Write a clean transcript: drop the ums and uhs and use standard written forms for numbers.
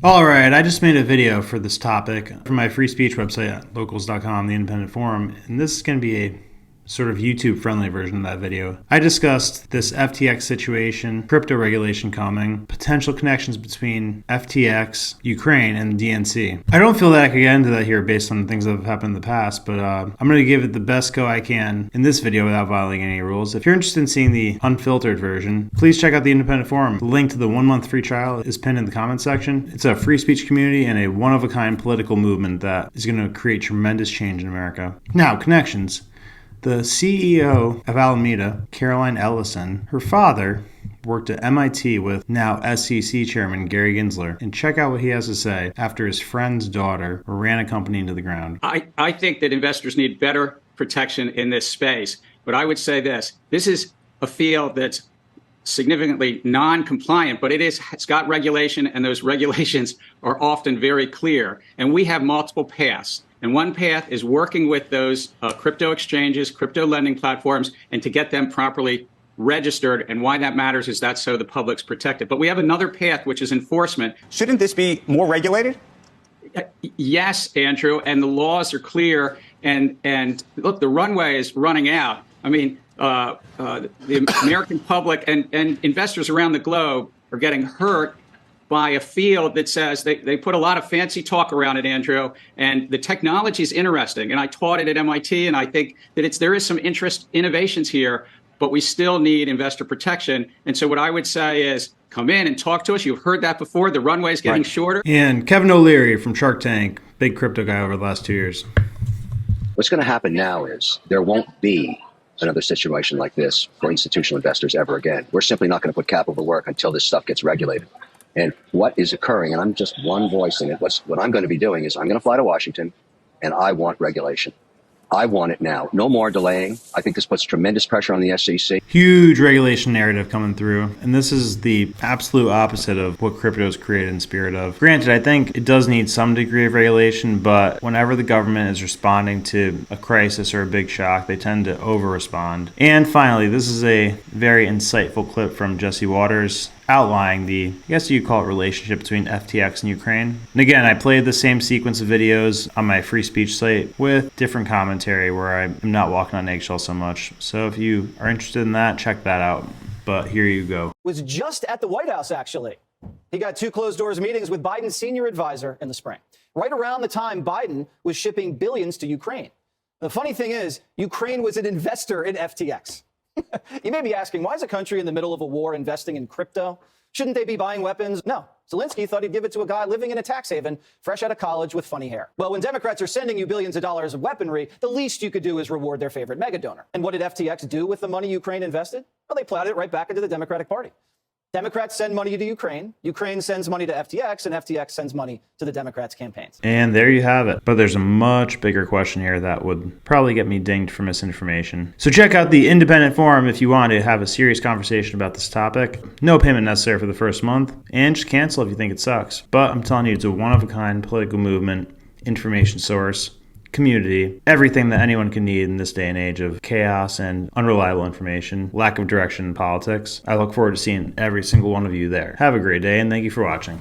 All right, I just made a video for this topic for my free speech website at locals.com, the independent forum, and this is going to be a sort of YouTube-friendly version of that video. I discussed this FTX situation, crypto regulation coming, potential connections between FTX, Ukraine, and DNC. I don't feel that I could get into that here based on things that have happened in the past, but I'm going to give it the best go I can in this video without violating any rules. If you're interested in seeing the unfiltered version, please check out the independent forum. The link to the 1-month free trial is pinned in the comment section. It's a free speech community and a one-of-a-kind political movement that is going to create tremendous change in America. Now, connections. The CEO of Alameda, Caroline Ellison, her father worked at MIT with now SEC Chairman Gary Ginsler. And check out what he has to say after his friend's daughter ran a company into the ground. I think that investors need better protection in this space. But I would say this is a field that's significantly non-compliant, but it's got regulation, and those regulations are often very clear. And we have multiple paths. And one path is working with those crypto exchanges, crypto lending platforms, and to get them properly registered. And why that matters is that's so the public's protected. But we have another path, which is enforcement. Shouldn't this be more regulated? Yes, Andrew, and the laws are clear. And look, the runway is running out. I mean, the American public and investors around the globe are getting hurt by a field that says they put a lot of fancy talk around it, Andrew, and the technology is interesting. And I taught it at MIT, and I think that there is some innovations here, but we still need investor protection. And so what I would say is come in and talk to us. You've heard that before. The runway is getting shorter. And Kevin OLeary from Shark Tank, big crypto guy over the last 2 years. What's going to happen now is there won't be another situation like this for institutional investors ever again. We're simply not going to put capital to work until this stuff gets regulated. And what is occurring, and I'm just one voicing it, what I'm going to be doing is I'm going to fly to Washington, and I want regulation. I want it now. No more delaying. I think this puts tremendous pressure on the SEC. Huge regulation narrative coming through. And this is the absolute opposite of what crypto is created in spirit of. Granted, I think it does need some degree of regulation, but whenever the government is responding to a crisis or a big shock, they tend to over-respond. And finally, this is a very insightful clip from Jesse Waters outlining the, I guess you call it, relationship between FTX and Ukraine. And again, I played the same sequence of videos on my free speech site with different commentary where I'm not walking on eggshells so much. So if you are interested in that, check that out. But here you go. Was just at the White House, actually. He got 2 closed-doors meetings with Biden's senior advisor in the spring, right around the time Biden was shipping billions to Ukraine. The funny thing is, Ukraine was an investor in FTX. You may be asking, why is a country in the middle of a war investing in crypto? Shouldn't they be buying weapons? No. Zelensky thought he'd give it to a guy living in a tax haven, fresh out of college with funny hair. Well, when Democrats are sending you billions of dollars of weaponry, the least you could do is reward their favorite mega donor. And what did FTX do with the money Ukraine invested? Well, they plowed it right back into the Democratic Party. Democrats send money to Ukraine, Ukraine sends money to FTX, and FTX sends money to the Democrats' campaigns. And there you have it. But there's a much bigger question here that would probably get me dinged for misinformation. So check out the independent forum if you want to have a serious conversation about this topic. No payment necessary for the first month, and just cancel if you think it sucks. But I'm telling you, it's a one-of-a-kind political movement, information source, community, everything that anyone can need in this day and age of chaos and unreliable information, lack of direction in politics. I look forward to seeing every single one of you there. Have a great day, and thank you for watching.